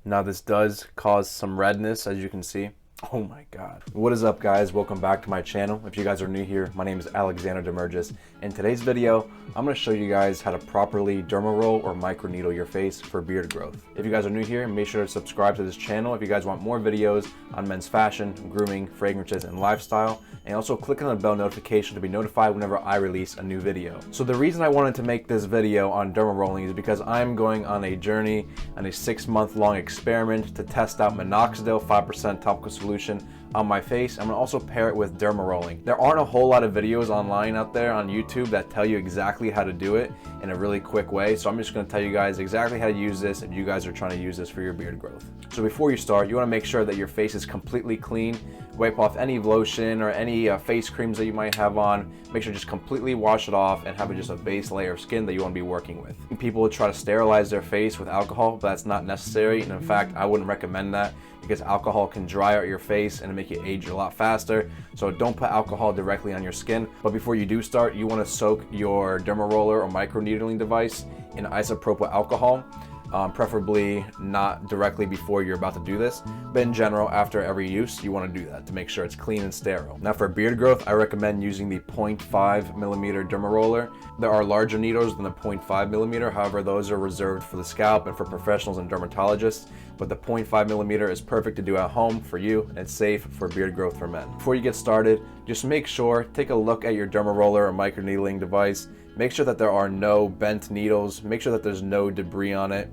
Now this does cause some redness, as you can see. Oh my God. What is up, guys? Welcome back to my channel. If you guys are new here, my name is Alexander Demergis. In today's video, I'm going to show you guys how to properly derma roll or microneedle your face for beard growth. If you guys are new here, make sure to subscribe to this channel if you guys want more videos on men's fashion, grooming, fragrances, and lifestyle. And also click on the bell notification to be notified whenever I release a new video. So the reason I wanted to make this video on derma rolling is because I'm going on a journey on a 6-month-long experiment to test out minoxidil 5% topical solution on my face. I'm gonna also pair it with derma rolling. There aren't a whole lot of videos online out there on YouTube that tell you exactly how to do it in a really quick way. So I'm just gonna tell you guys exactly how to use this if you guys are trying to use this for your beard growth. So before you start, you wanna make sure that your face is completely clean. Wipe off any lotion or any face creams that you might have on. Make sure just completely wash it off and have just a base layer of skin that you want to be working with. People try to sterilize their face with alcohol, but that's not necessary. And in fact, I wouldn't recommend that because alcohol can dry out your face and make you age a lot faster. So don't put alcohol directly on your skin. But before you do start, you want to soak your derma roller or microneedling device in isopropyl alcohol. Preferably not directly before you're about to do this, but in general, after every use, you want to do that to make sure it's clean and sterile. Now for beard growth, I recommend using the 0.5 millimeter derma roller. There are larger needles than the 0.5 millimeter, however, those are reserved for the scalp and for professionals and dermatologists, but the 0.5 millimeter is perfect to do at home for you, and it's safe for beard growth for men. Before you get started, just make sure, take a look at your derma roller or microneedling device. Make sure that there are no bent needles. Make sure that there's no debris on it.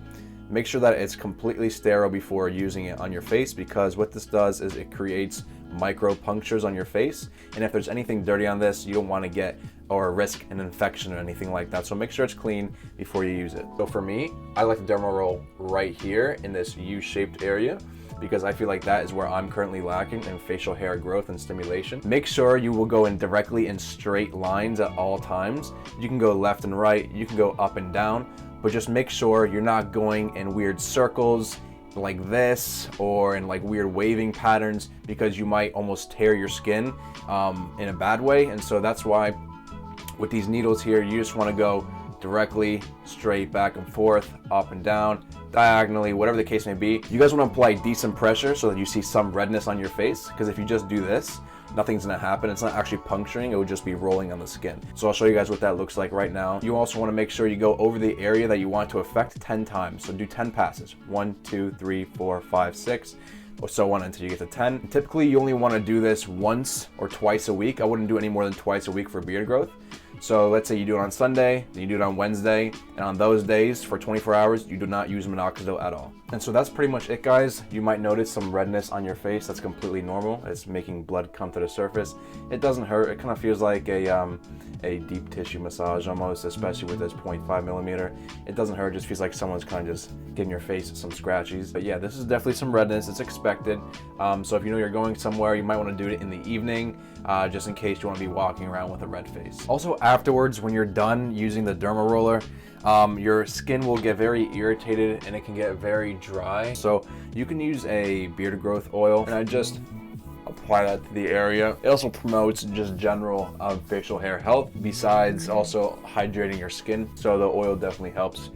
Make sure that it's completely sterile before using it on your face, because what this does is it creates micro punctures on your face. And if there's anything dirty on this, you don't want to get or risk an infection or anything like that. So make sure it's clean before you use it. So for me, I like to derma roll right here in this U-shaped area, because I feel like that is where I'm currently lacking in facial hair growth and stimulation. Make sure you will go in directly in straight lines at all times. You can go left and right, you can go up and down, but just make sure you're not going in weird circles like this or in like weird waving patterns, because you might almost tear your skin in a bad way. And so that's why with these needles here, you just want to go directly straight back and forth, up and down, diagonally, whatever the case may be. You guys want to apply decent pressure so that you see some redness on your face, because if you just do this, nothing's gonna happen. It's not actually puncturing, it would just be rolling on the skin. So I'll show you guys what that looks like right now. You also want to make sure you go over the area that you want to affect 10 times. So do 10 passes, 1, 2, 3, 4, 5, 6, or so on until you get to 10. And typically you only want to do this once or twice a week. I wouldn't do any more than twice a week for beard growth. So let's say you do it on Sunday, then you do it on Wednesday, and on those days for 24 hours, you do not use minoxidil at all. And so that's pretty much it, guys. You might notice some redness on your face. That's completely normal. It's making blood come to the surface. It doesn't hurt. It kind of feels like a deep tissue massage almost, especially with this 0.5 millimeter. It doesn't hurt. It just feels like someone's kind of just giving your face some scratchies. But yeah, this is definitely some redness. It's expected. So if you know you're going somewhere, you might want to do it in the evening, just in case you want to be walking around with a red face. Also, afterwards, when you're done using the derma roller, your skin will get very irritated and it can get very dry. So you can use a beard growth oil, and I just apply that to the area. It also promotes just general facial hair health, besides also hydrating your skin. So the oil definitely helps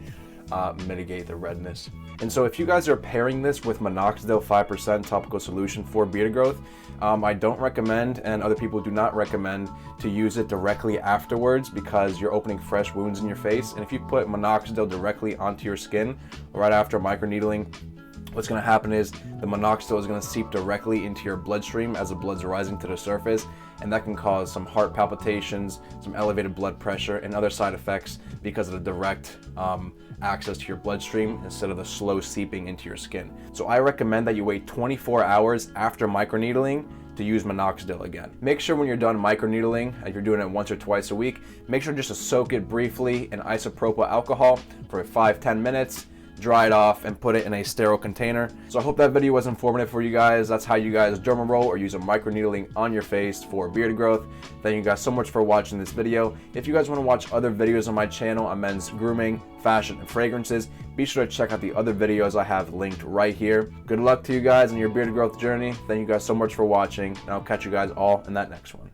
mitigate the redness. And so if you guys are pairing this with minoxidil 5% topical solution for beard growth, I don't recommend, and other people do not recommend, to use it directly afterwards, because you're opening fresh wounds in your face. And if you put minoxidil directly onto your skin right after microneedling, what's going to happen is the minoxidil is going to seep directly into your bloodstream as the blood's rising to the surface, and that can cause some heart palpitations, some elevated blood pressure, and other side effects because of the direct access to your bloodstream instead of the slow seeping into your skin. So I recommend that you wait 24 hours after microneedling to use minoxidil again. Make sure when you're done microneedling, if you're doing it once or twice a week, make sure just to soak it briefly in isopropyl alcohol for 5-10 minutes. Dry it off and put it in a sterile container. So I hope that video was informative for you guys. That's how you guys derma roll or use a microneedling on your face for beard growth. Thank you guys so much for watching this video. If you guys want to watch other videos on my channel on men's grooming, fashion, and fragrances, be sure to check out the other videos I have linked right here. Good luck to you guys on your beard growth journey. Thank you guys so much for watching, and I'll catch you guys all in that next one.